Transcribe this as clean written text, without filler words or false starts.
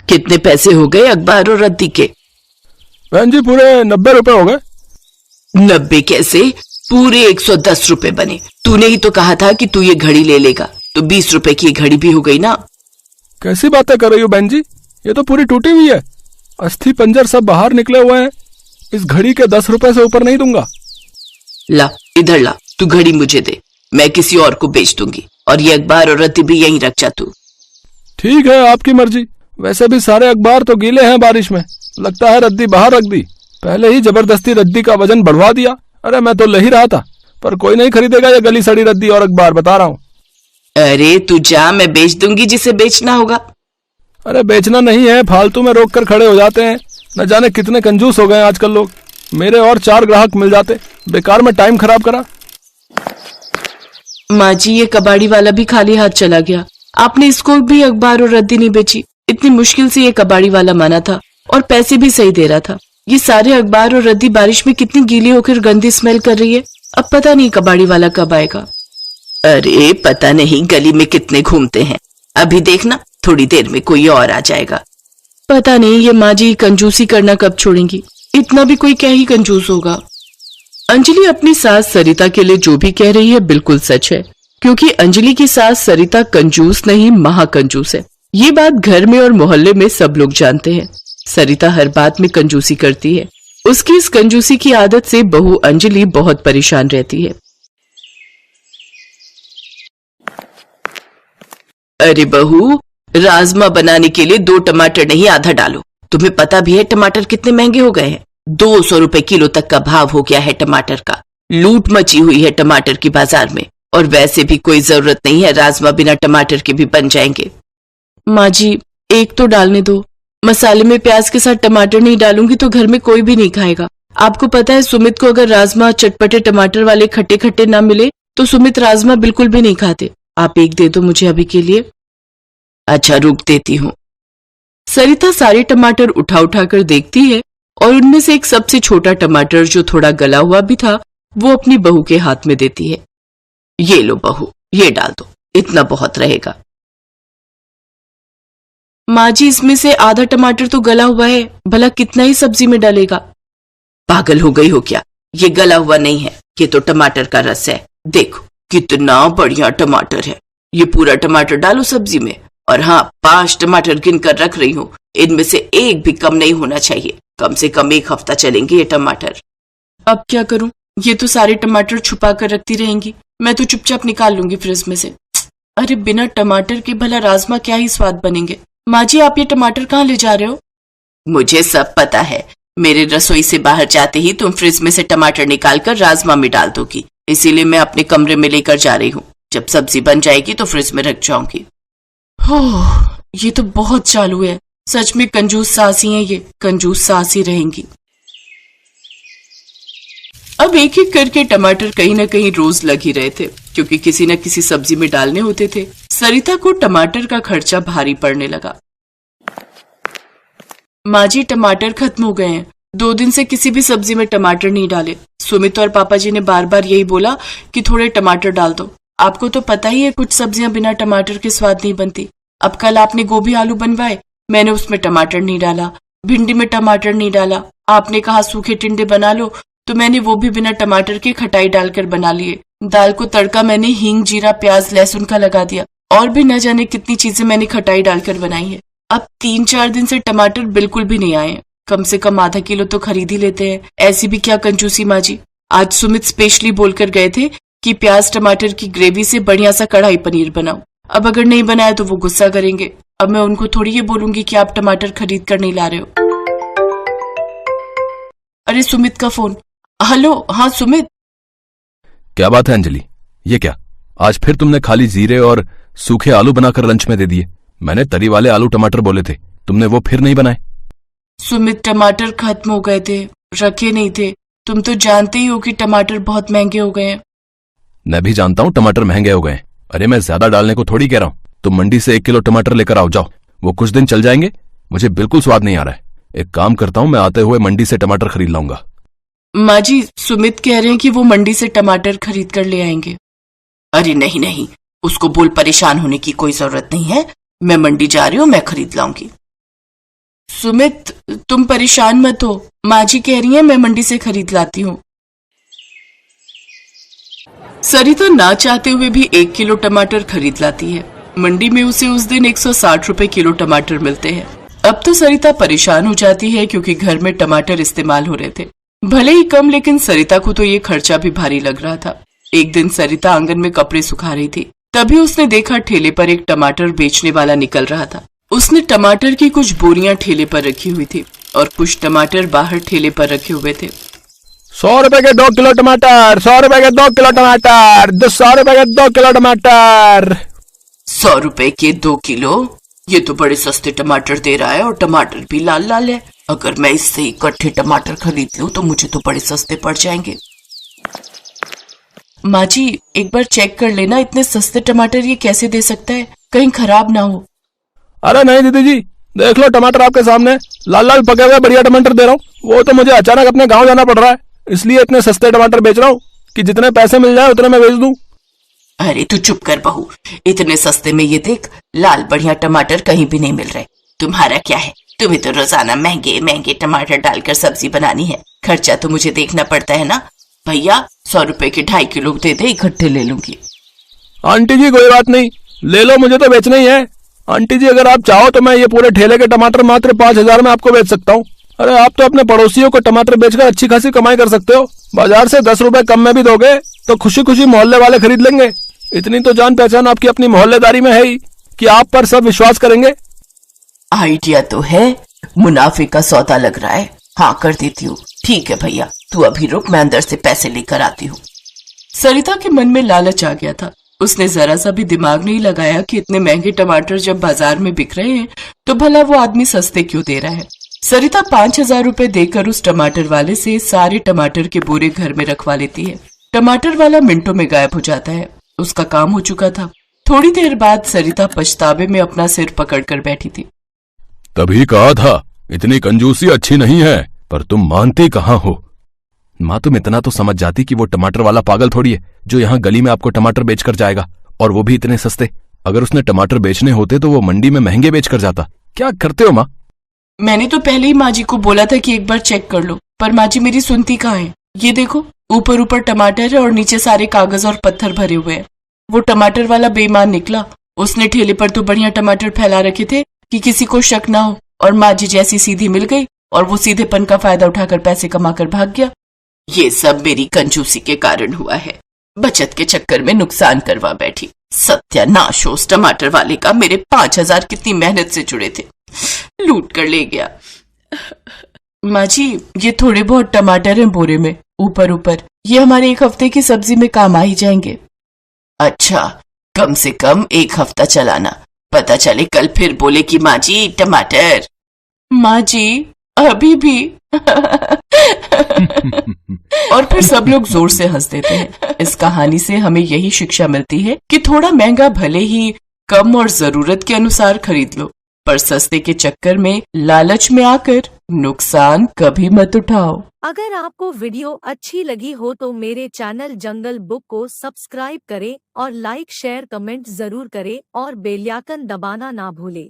कितने पैसे हो गए अखबार और रद्दी के? बहन जी पूरे 90 रुपए हो गए। 90 कैसे, पूरे 110 रुपए बने। तूने ही तो कहा था कि तू ये घड़ी ले लेगा, तो 20 रुपए की घड़ी भी हो गई ना। कैसी बातें कर रही हो बहन जी, ये तो पूरी टूटी हुई है, अस्थि पंजर सब बाहर निकले हुए हैं। इस घड़ी के 10 रुपए से ऊपर नहीं दूंगा। ला इधर ला, तू घड़ी मुझे दे, मैं किसी और को बेच दूंगी, और ये अखबार और रद्दी भी यहीं रख जा तू। ठीक है, आपकी मर्जी। वैसे भी सारे अखबार तो गीले हैं बारिश में, लगता है रद्दी बाहर रख दी। पहले ही जबरदस्ती रद्दी का वजन बढ़वा दिया। अरे मैं तो ले ही रहा था, पर कोई नहीं खरीदेगा ये गली सड़ी रद्दी और अखबार, बता रहा हूँ। अरे तू जा, मैं बेच दूंगी जिसे बेचना होगा। अरे बेचना नहीं है, फालतू में रोक कर खड़े हो जाते हैं। न जाने कितने कंजूस हो गए आजकल लोग। मेरे और 4 ग्राहक मिल जाते, बेकार में टाइम खराब करा। माँ जी, ये कबाड़ी वाला भी खाली हाथ चला गया। आपने इसको भी अखबार और रद्दी नहीं बेची। इतनी मुश्किल से ये कबाड़ी वाला माना था, और पैसे भी सही दे रहा था। ये सारे अखबार और रद्दी बारिश में कितनी गीली होकर गंदी स्मेल कर रही है। अब पता नहीं कबाड़ी वाला कब आएगा। अरे पता नहीं गली में कितने घूमते हैं, अभी देखना थोड़ी देर में कोई और आ जाएगा। पता नहीं ये माँ जी कंजूसी करना कब छोड़ेंगी। इतना भी कोई क्या ही कंजूस होगा। अंजलि अपनी सास सरिता के लिए जो भी कह रही है बिल्कुल सच है, क्योंकि अंजलि की सास सरिता कंजूस नहीं महाकंजूस है। ये बात घर में और मोहल्ले में सब लोग जानते हैं। सरिता हर बात में कंजूसी करती है। उसकी इस कंजूसी की आदत से बहू अंजलि बहुत परेशान रहती है। अरे बहू, राजमा बनाने के लिए 2 टमाटर नहीं आधा डालो। तुम्हें पता भी है टमाटर कितने महंगे हो गए हैं। 200 रुपए किलो तक का भाव हो गया है टमाटर का। लूट मची हुई है टमाटर की बाजार में, और वैसे भी कोई जरूरत नहीं है, राजमा बिना टमाटर के भी बन जाएंगे। माँ जी, एक तो डालने दो। मसाले में प्याज के साथ टमाटर नहीं डालूंगी तो घर में कोई भी नहीं खाएगा। आपको पता है सुमित को अगर राजमा चटपटे टमाटर वाले खट्टे खट्टे ना मिले तो सुमित राजमा बिल्कुल भी नहीं खाते। आप एक दे दो मुझे अभी के लिए। अच्छा रुक देती हूँ। सरिता सारे टमाटर उठा उठा कर देखती है, और उनमें से एक सबसे छोटा टमाटर जो थोड़ा गला हुआ भी था वो अपनी बहू के हाथ में देती है। ये लो बहू, ये डाल दो, इतना बहुत रहेगा। माँ जी, इसमें से आधा टमाटर तो गला हुआ है, भला कितना ही सब्जी में डालेगा। पागल हो गई हो क्या, ये गला हुआ नहीं है, ये तो टमाटर का रस है। देखो कितना बढ़िया टमाटर है। ये पूरा टमाटर डालो सब्जी में, और हाँ 5 टमाटर गिन कर रख रही हूँ, इनमें से एक भी कम नहीं होना चाहिए। कम से कम 1 हफ्ता चलेंगे ये टमाटर। अब क्या करूं, ये तो सारे टमाटर छुपा कर रखती रहेंगी। मैं तो चुपचाप निकाल लूंगी फ्रिज में से। अरे बिना टमाटर के भला राजमा क्या ही स्वाद बनेंगे। माँ जी, आप ये टमाटर कहाँ ले जा रहे हो? मुझे सब पता है, मेरे रसोई से बाहर जाते ही तुम फ्रिज में से टमाटर निकाल कर राजमा में डाल दोगी, इसीलिए मैं अपने कमरे में लेकर जा रही हूँ। जब सब्जी बन जाएगी तो फ्रिज में रख जाऊंगी। ये तो बहुत चालू है। सच में कंजूस सासी है, ये कंजूस सासी रहेंगी। अब एक एक करके टमाटर कहीं न कहीं रोज लग ही रहे थे, क्योंकि किसी न किसी सब्जी में डालने होते थे। सरिता को टमाटर का खर्चा भारी पड़ने लगा। माँ जी, टमाटर खत्म हो गए हैं। 2 दिन से किसी भी सब्जी में टमाटर नहीं डाले। सुमित और पापा जी ने बार बार यही बोला कि थोड़े टमाटर डाल दो। आपको तो पता ही है कुछ सब्जियां बिना टमाटर के स्वाद नहीं बनती। अब कल आपने गोभी आलू बनवाए, मैंने उसमें टमाटर नहीं डाला। भिंडी में टमाटर नहीं डाला। आपने कहा सूखे टिंडे बना लो, तो मैंने वो भी बिना टमाटर के खटाई डालकर बना लिए। दाल को तड़का मैंने हींग, जीरा, प्याज, लहसुन का लगा दिया, और भी न जाने कितनी चीजें मैंने खटाई डालकर बनाई है। अब 3-4 दिन से टमाटर बिल्कुल भी नहीं आए। कम से कम आधा किलो तो खरीद ही लेते हैं। ऐसी भी क्या कंजूसी माँ जी। आज सुमित स्पेशली बोलकर गए थे कि प्याज टमाटर की ग्रेवी से बढ़िया सा कढ़ाई पनीर बनाओ। अब अगर नहीं बनाया तो वो गुस्सा करेंगे। अब मैं उनको थोड़ी ये बोलूंगी कि आप टमाटर खरीद कर नहीं ला रहे हो। अरे सुमित का फोन। हेलो, हाँ सुमित। क्या बात है अंजलि, ये क्या आज फिर तुमने खाली जीरे और सूखे आलू बनाकर लंच में दे दिए? मैंने तरी वाले आलू टमाटर बोले थे, तुमने वो फिर नहीं बनाए? सुमित, टमाटर खत्म हो गए थे, रखे नहीं थे। तुम तो जानते ही हो कि टमाटर बहुत महंगे हो गए हैं। मैं भी जानता हूँ टमाटर महंगे हो गए हैं। अरे मैं ज्यादा डालने को थोड़ी कह रहा हूँ। तुम मंडी से 1 किलो टमाटर लेकर आओ, जाओ। वो कुछ दिन चल जाएंगे, मुझे बिल्कुल स्वाद नहीं आ रहा है। एक काम करता हूँ, मैं आते हुए मंडी से टमाटर खरीद लाऊंगा। माँ जी, सुमित कह रहे हैं कि वो मंडी से टमाटर खरीद कर ले आएंगे। अरे नहीं नहीं, उसको बोल परेशान होने की कोई जरूरत नहीं है, मैं मंडी जा रही हूँ, मैं खरीद लाऊंगी। सुमित, तुम परेशान मत हो, माँ जी कह रही है मैं मंडी से खरीद लाती हूँ। सरिता ना चाहते हुए भी 1 किलो टमाटर खरीद लाती है। मंडी में उसे उस दिन 160 रुपए किलो टमाटर मिलते हैं। अब तो सरिता परेशान हो जाती है क्योंकि घर में टमाटर इस्तेमाल हो रहे थे, भले ही कम, लेकिन सरिता को तो ये खर्चा भी भारी लग रहा था। एक दिन सरिता आंगन में कपड़े सुखा रही थी, तभी उसने देखा ठेले पर एक टमाटर बेचने वाला निकल रहा था। उसने टमाटर की कुछ बोरियां ठेले पर रखी हुई थी और कुछ टमाटर बाहर ठेले पर रखे हुए थे। 100 रुपए के 2 किलो टमाटर, 100 रुपए के 2 किलो टमाटर, 200 रुपए के 2 किलो टमाटर। 100 रुपए के 2 किलो? ये तो बड़े सस्ते टमाटर दे रहा है और टमाटर भी लाल लाल है। अगर मैं इससे इकट्ठे टमाटर खरीद लूं तो मुझे तो बड़े सस्ते पड़ जाएंगे। माँ जी, एक बार चेक कर लेना, इतने सस्ते टमाटर ये कैसे दे सकता है, कहीं खराब ना हो। अरे नहीं दीदी जी, देख लो टमाटर आपके सामने, लाल लाल पके हुए बढ़िया टमाटर दे रहा हूँ। वो तो मुझे अचानक अपने गांव जाना पड़ रहा है, इसलिए इतने सस्ते टमाटर बेच रहा हूँ कि जितने पैसे मिल जाए उतने मैं बेच दूं। अरे तू चुप कर बहू, इतने सस्ते में ये देख, लाल बढ़िया टमाटर कहीं भी नहीं मिल रहे। तुम्हारा क्या है, तुम्हें तो रोजाना महंगे महंगे टमाटर डालकर सब्जी बनानी है, खर्चा तो मुझे देखना पड़ता है ना। भैया 100 रुपए के 2.5 किलो दे दे, इकट्ठे ले लूंगी। आंटी जी कोई बात नहीं, ले लो, मुझे तो बेचना ही है। आंटी जी अगर आप चाहो तो मैं ये पूरे ठेले के टमाटर मात्र 5,000 में आपको बेच सकता हूँ। अरे आप तो अपने पड़ोसियों को टमाटर बेचकर अच्छी खासी कमाई कर सकते हो। बाजार से 10 रुपए कम में भी दोगे तो खुशी खुशी मोहल्ले वाले खरीद लेंगे। इतनी तो जान पहचान आपकी अपनी मोहल्लेदारी में है ही कि आप पर सब विश्वास करेंगे। आइडिया तो है, मुनाफे का सौदा लग रहा है। हाँ कर देती हूँ। ठीक है भैया, तू अभी रुक, मैं अंदर से पैसे लेकर आती हूँ। सरिता के मन में लालच आ गया था। उसने जरा सा भी दिमाग नहीं लगाया कि इतने महंगे टमाटर जब बाजार में बिक रहे हैं तो भला वो आदमी सस्ते क्यों दे रहा है। सरिता 5,000 रुपए देकर उस टमाटर वाले से सारे टमाटर के बोरे घर में रखवा लेती है। टमाटर वाला मिनटों में गायब हो जाता है। उसका काम हो चुका था। थोड़ी देर बाद सरिता पछतावे में अपना सिर पकड़कर बैठी थी। तभी कहा था इतनी कंजूसी अच्छी नहीं है, पर तुम मानती कहाँ हो। माँ तुम इतना तो समझ जाती कि वो टमाटर वाला पागल थोड़ी है जो यहाँ गली में आपको टमाटर बेचकर जाएगा, और वो भी इतने सस्ते। अगर उसने टमाटर बेचने होते तो वो मंडी में महंगे बेचकर जाता। क्या करते हो माँ? मैंने तो पहले ही माँ जी को बोला था कि एक बार चेक कर लो, पर माँ जी मेरी सुनती कहाँ है। ये देखो, ऊपर ऊपर टमाटर है और नीचे सारे कागज और पत्थर भरे हुए हैं। वो टमाटर वाला बेईमान निकला। उसने ठेले पर तो बढ़िया टमाटर फैला रखे थे कि किसी को शक ना हो, और माँ जी जैसी सीधी मिल गई और वो सीधेपन का फायदा उठाकर पैसे कमाकर भाग गया। ये सब मेरी कंजूसी के कारण हुआ है। बचत के चक्कर में नुकसान करवा बैठी। सत्यानाश हो उस टमाटर वाले का। मेरे 5,000 कितनी मेहनत से जुड़े थे, लूट कर ले गया। माँ जी, ये थोड़े बहुत टमाटर हैं बोरे में, ऊपर ऊपर। ये हमारे 1 हफ्ते की सब्जी में काम आ ही जाएंगे। अच्छा, कम से कम 1 हफ्ता चलाना, पता चले कल फिर बोले कि माँ जी टमाटर। माँ जी अभी भी। और फिर सब लोग जोर से हंस देते हैं। इस कहानी से हमें यही शिक्षा मिलती है कि थोड़ा महंगा भले ही कम और जरूरत के अनुसार खरीद लो, पर सस्ते के चक्कर में लालच में आकर नुकसान कभी मत उठाओ। अगर आपको वीडियो अच्छी लगी हो तो मेरे चैनल जंगल बुक को सब्सक्राइब करें और लाइक शेयर कमेंट जरूर करें और बेल आइकन दबाना ना भूलें।